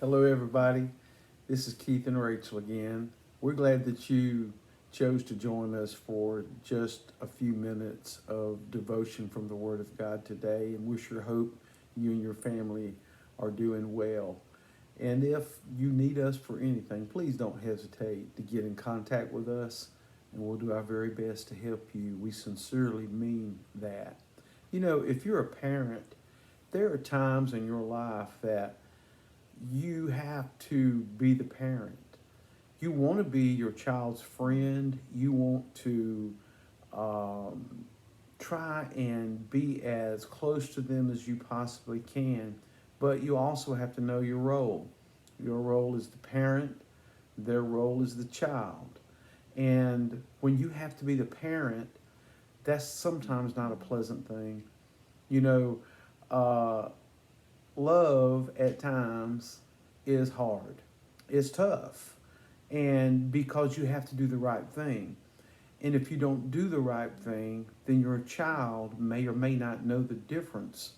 Hello, everybody. This is Keith and Rachel again. We're glad that you chose to join us for just a few minutes of devotion from the Word of God today, and we sure hope you and your family are doing well. And if you need us for anything, please don't hesitate to get in contact with us, and we'll do our very best to help you. We sincerely mean that. You know, if you're a parent, there are times in your life that you have to be the parent. You want to be your child's friend. You want to um, try and be as close to them as you possibly can, but you also have to know your role. Your role is the parent, their role is the child. And when you have to be the parent, that's sometimes not a pleasant thing. You know, uh, love at times is hard. It's tough. And because you have to do the right thing. And if you don't do the right thing, then your child may or may not know the difference.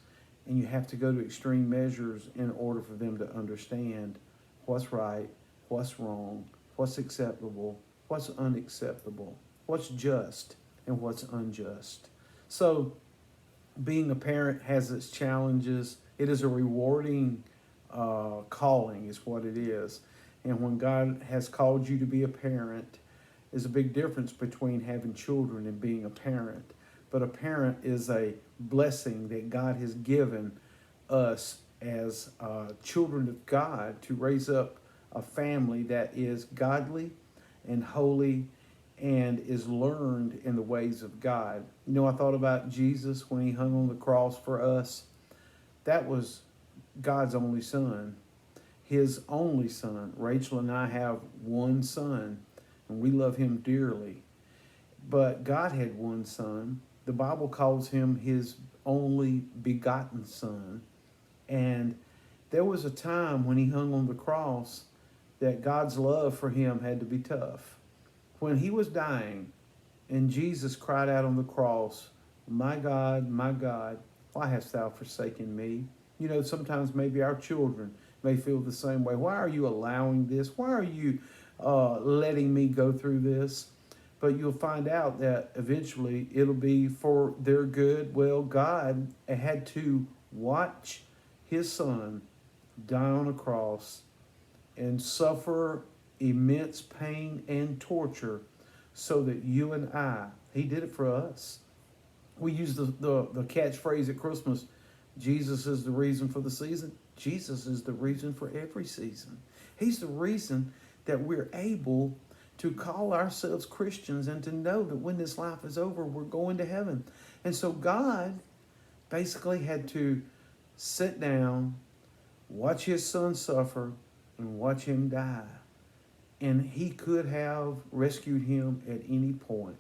And you have to go to extreme measures in order for them to understand what's right, what's wrong, what's acceptable, what's unacceptable, what's just, and what's unjust. So, being a parent has its challenges. It is a rewarding calling, is what it is. And when God has called you to be a parent, there's a big difference between having children and being a parent. But a parent is a blessing that God has given us as children of God to raise up a family that is godly and holy and is learned in the ways of God. You know, I thought about Jesus when he hung on the cross for us. That was God's only son, his only son. Rachel and I have one son, and we love him dearly. But God had one son. The Bible calls him his only begotten son. And there was a time when he hung on the cross that God's love for him had to be tough. When he was dying and Jesus cried out on the cross, my God, why hast thou forsaken me? You know, sometimes maybe our children may feel the same way. Why are you allowing this? Why are you letting me go through this? But you'll find out that eventually it'll be for their good. Well, God had to watch his son die on a cross and suffer immense pain and torture so that you and I, he did it for us. We use the catchphrase at Christmas, Jesus is the reason for the season. Jesus is the reason for every season. He's the reason that we're able to call ourselves Christians and to know that when this life is over, we're going to heaven. And so God basically had to sit down, watch his son suffer, and watch him die. And he could have rescued him at any point.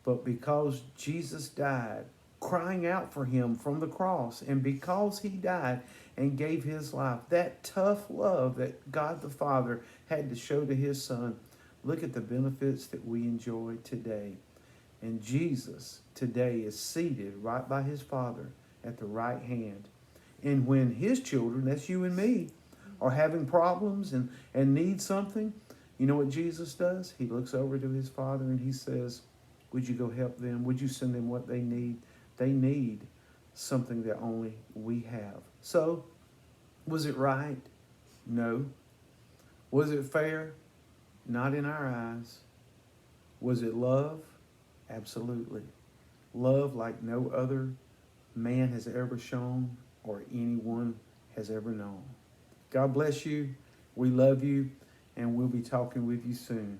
But because Jesus died, crying out for him from the cross, and because he died and gave his life, that tough love that God the Father had to show to his son, look at the benefits that we enjoy today. And Jesus today is seated right by his Father at the right hand. And when his children, that's you and me, are having problems and need something, you know what Jesus does? He looks over to his Father and he says, would you go help them? Would you send them what they need? They need something that only we have. So, was it right? No. Was it fair? Not in our eyes. Was it love? Absolutely. Love like no other man has ever shown or anyone has ever known. God bless you. We love you, and we'll be talking with you soon.